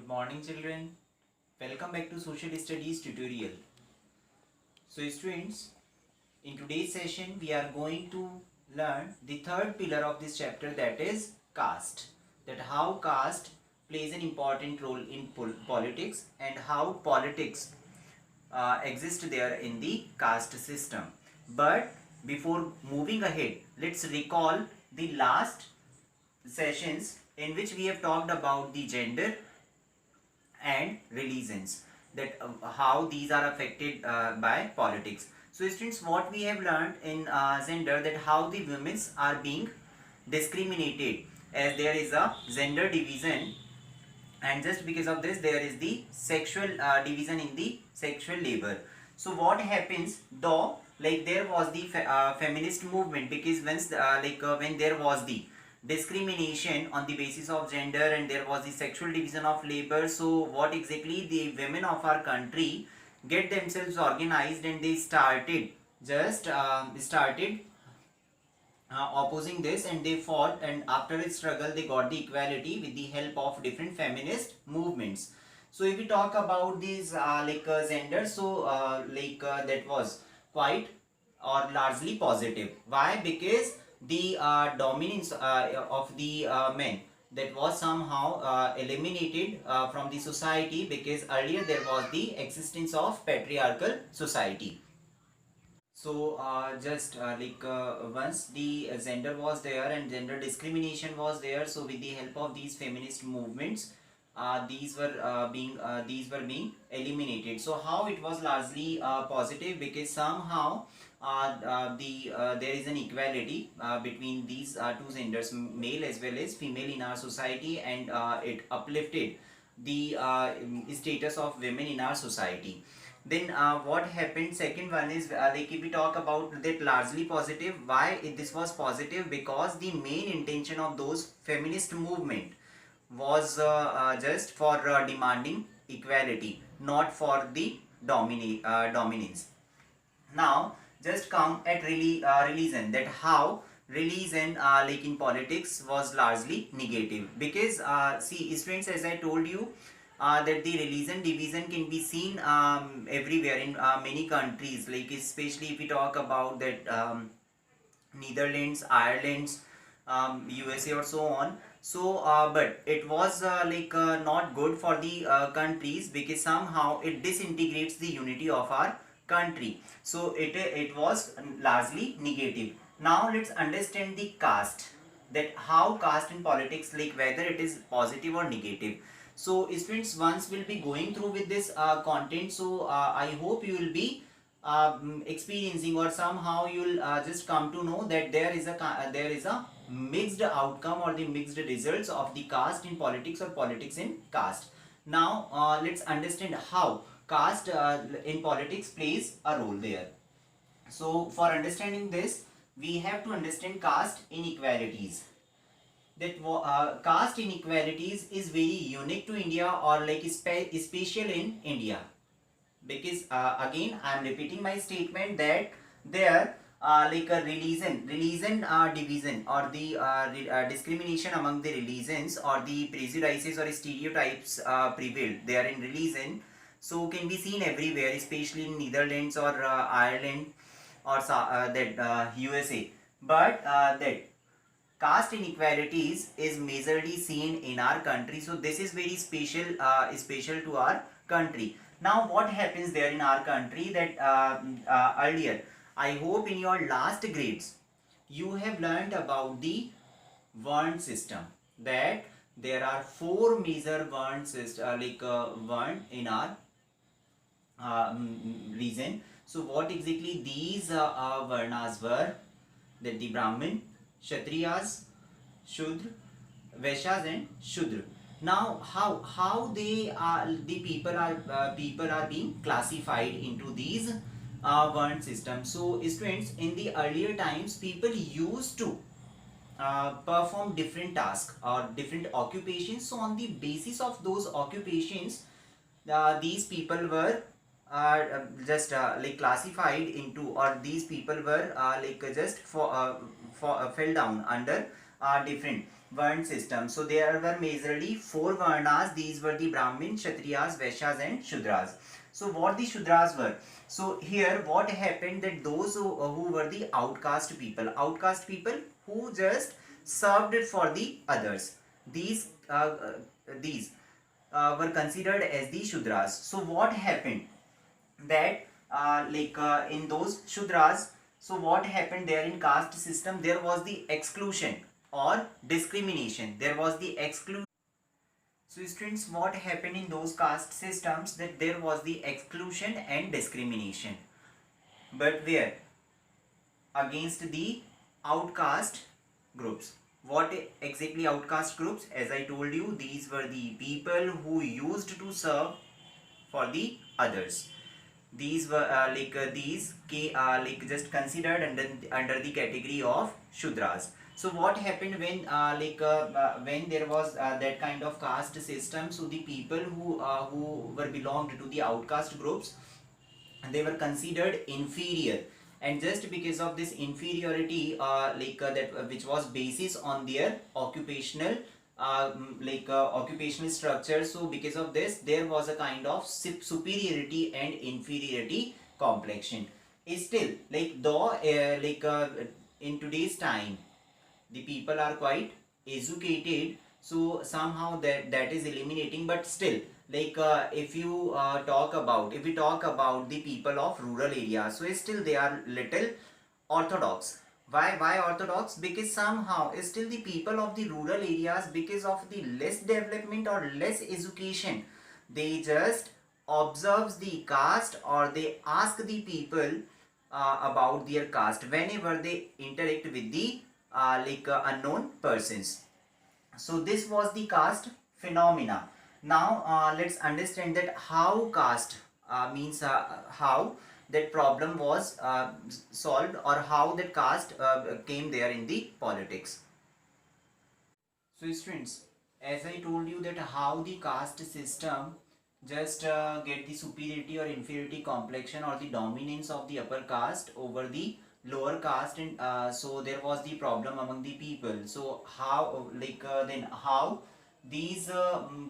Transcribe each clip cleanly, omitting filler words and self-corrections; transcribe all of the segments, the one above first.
Good morning children. Welcome back to Social Studies tutorial. So students, in today's session we are going to learn the third pillar of this chapter, that is caste. That how caste plays an important role in politics and how politics exist there in the caste system. But before moving ahead, let's recall the last sessions in which we have talked about the gender and religions, that how these are affected by politics. So students, what we have learned in gender, that how the women are being discriminated, as there is a gender division, and just because of this there is the sexual division in the sexual labor. So what happens, though, like there was the feminist movement, because when there was the discrimination on the basis of gender and there was the sexual division of labor, so what exactly the women of our country get themselves organized and they started opposing this, and they fought, and after a struggle they got the equality with the help of different feminist movements. So if we talk about these gender, so that was quite or largely positive. Why? Because the dominance of the men, that was somehow eliminated from the society, because earlier there was the existence of patriarchal society. So once the gender was there and gender discrimination was there, so with the help of these feminist movements, these were being eliminated. So how it was largely positive, because somehow there is an equality between these two genders, male as well as female, in our society, and it uplifted the status of women in our society. Then what happened, second one is if we talk about that largely positive, why this was positive? Because the main intention of those feminist movement was just for demanding equality, not for the dominance. Now just come at religion, that how religion in politics was largely negative, because see students, as I told you, that the religion division can be seen everywhere in many countries, like especially if we talk about that Netherlands, Ireland, USA or so on. So but it was not good for the countries, because somehow it disintegrates the unity of our country. So it was largely negative. Now let's understand the caste, that how caste in politics, like whether it is positive or negative. So students, once will be going through with this content, so I hope you will be experiencing, or somehow you will just come to know that there is a mixed outcome or the mixed results of the caste in politics or politics in caste. Now let's understand how caste in politics plays a role there. So for understanding this, we have to understand caste inequalities. That caste inequalities is very unique to India, or like special in India, because again I am repeating my statement that there like a religion division, or the discrimination among the religions, or the prejudices or stereotypes prevailed there in religion, so can be seen everywhere, especially in Netherlands or Ireland, or that USA. But that caste inequalities is majorly seen in our country, so this is very special to our country. Now what happens there in our country, that earlier, I hope in your last grades you have learned about the Varn system, that there are four major Varn Varn in our region. So what exactly these Varnas were, that the Brahmin, Kshatriyas, Shudra, Vaishyas and Shudra. Now how they are, the people are being classified into these Varn systems. So students, in the earlier times people used to perform different tasks or different occupations. So on the basis of those occupations, these people were just classified into, or these people were just fell down under different. Varn system. So there were majorly four Varnas. These were the Brahmin, Kshatriyas, Vaishyas and Shudras. So what the Shudras were? So here what happened, that those who were the outcast people who just served it for the others. These were considered as the Shudras. So what happened, that in those Shudras, so what happened there in caste system, there was the exclusion or discrimination. There was the exclusion. So students, what happened in those caste systems, that there was the exclusion and discrimination. But where? Against the outcast groups. What exactly outcast groups? As I told you, these were the people who used to serve for the others. These were just considered under the category of Shudras. So what happened when there was that kind of caste system? So the people who were belonged to the outcast groups, they were considered inferior, and just because of this inferiority, which was basis on their occupational structure, so because of this there was a kind of superiority and inferiority complexion. Still, in today's time the people are quite educated, so somehow that is eliminating. But still, if we talk about the people of rural areas, so still they are little orthodox. Why orthodox? Because somehow still the people of the rural areas, because of the less development or less education, they just observes the caste, or they ask the people about their caste whenever they interact with the unknown persons. So this was the caste phenomena. Now let's understand that how caste means how that problem was solved, or how that caste came there in the politics. So students, as I told you that how the caste system just get the superiority or inferiority complexion, or the dominance of the upper caste over the lower caste, and so there was the problem among the people. So how then how these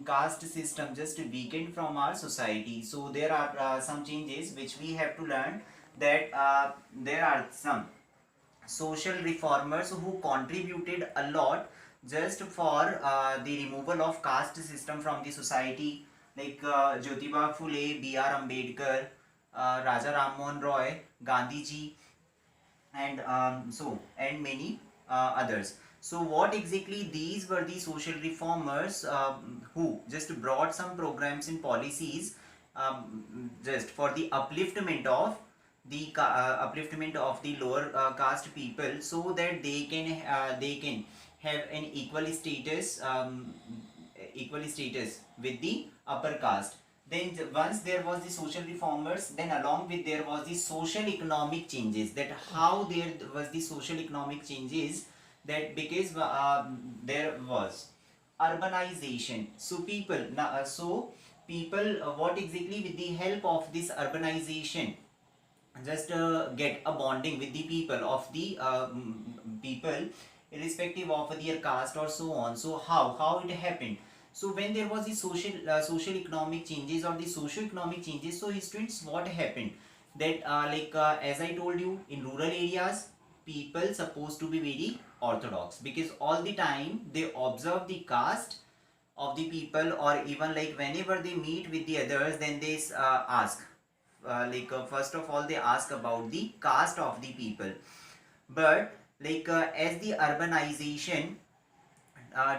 caste system just weakened from our society. So there are some changes which we have to learn, that there are some social reformers who contributed a lot just for the removal of caste system from the society, Jyotiba Phule, B.R. Ambedkar, Raja Ram Mohan Roy, Gandhi ji, and many others. So what exactly these were the social reformers who just brought some programs and policies just for the upliftment of the lower caste people, so that they can have an equal status with the upper caste. Then once there was the social reformers, then along with there was the social economic changes. That how there was the social economic changes, that because there was urbanization. So people what exactly, with the help of this urbanization, just get a bonding with the people of the people, irrespective of their caste or so on. So how it happened? So when there was the social economic changes, or the socio economic changes, so students, what happened, that as I told you, in rural areas people supposed to be very orthodox, because all the time they observe the caste of the people, or even whenever they meet with the others, then they ask first of all they ask about the caste of the people. But as the urbanization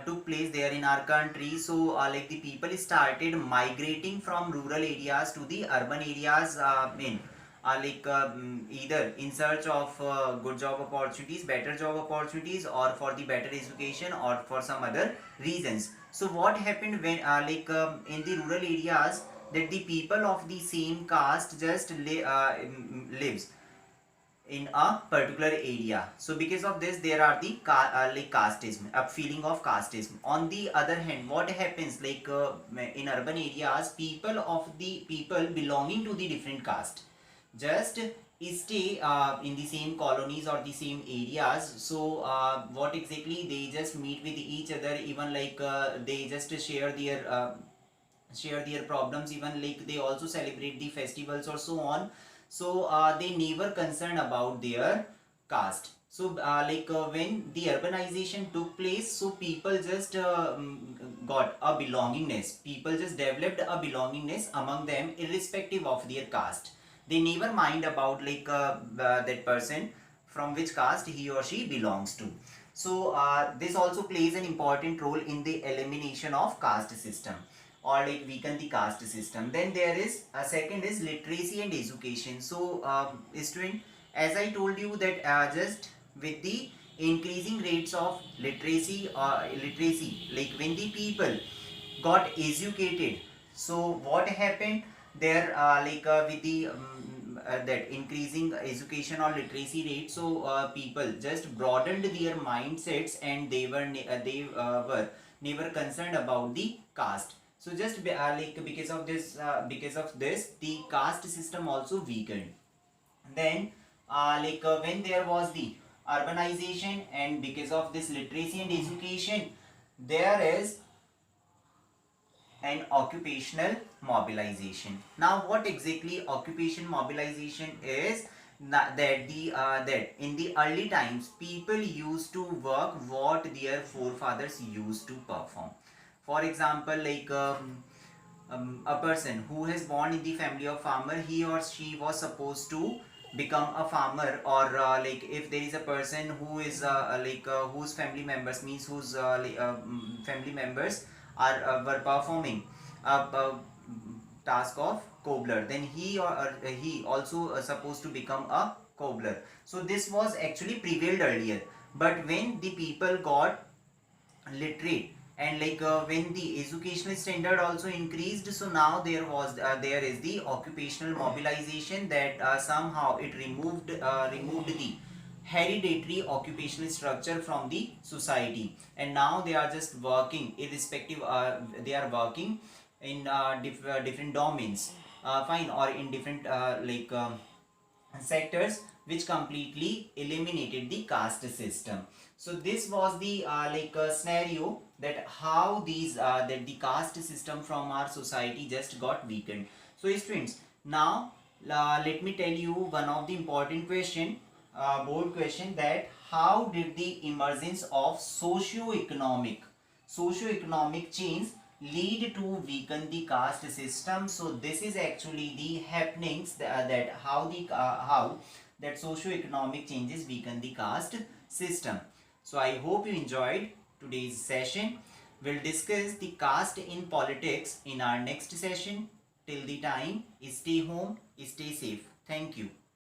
took place there in our country, so the people started migrating from rural areas to the urban areas, either in search of good job opportunities, better job opportunities, or for the better education, or for some other reasons. So what happened when in the rural areas, that the people of the same caste just lives in a particular area. So because of this there are the casteism, a feeling of casteism. On the other hand, what happens, in urban areas, people belonging to the different caste just stay in the same colonies or the same areas. So what exactly, they just meet with each other, even like they just share their problems, even like they also celebrate the festivals or so on. So they never concern about their caste. So when the urbanization took place, so people just got a belongingness, people just developed a belongingness among them irrespective of their caste. They never mind about that person from which caste he or she belongs to. So this also plays an important role in the elimination of caste system, or like weaken the caste system. Then there is a second is literacy and education. So student, as I told you that just with the increasing rates of literacy, like when the people got educated, so what happened there, with the that increasing education or literacy rate, so people just broadened their mindsets, and they were never concerned about the caste. So just because of this, the caste system also weakened. Then when there was the urbanization, and because of this literacy and education, there is and occupational mobilization. Now what exactly occupation mobilization is? That in the early times, people used to work what their forefathers used to perform. For example, a person who is born in the family of farmer, he or she was supposed to become a farmer. Or if there is a person who is whose family members, means whose family members are were performing a task of cobbler, then he also supposed to become a cobbler. So this was actually prevailed earlier. But when the people got literate, and when the educational standard also increased, so now there is the occupational mobilization, that somehow it removed the hereditary occupational structure from the society, and now they are just working irrespective, they are working in different domains, fine, or in different sectors, which completely eliminated the caste system. So this was the scenario, that how these that the caste system from our society just got weakened. So students, now let me tell you one of the important question, board question, that how did the emergence of socio-economic change lead to weaken the caste system? So this is actually the happenings that how that socio-economic changes weaken the caste system. So I hope you enjoyed today's session. We'll discuss the caste in politics in our next session. Till the time, stay home, stay safe. Thank you.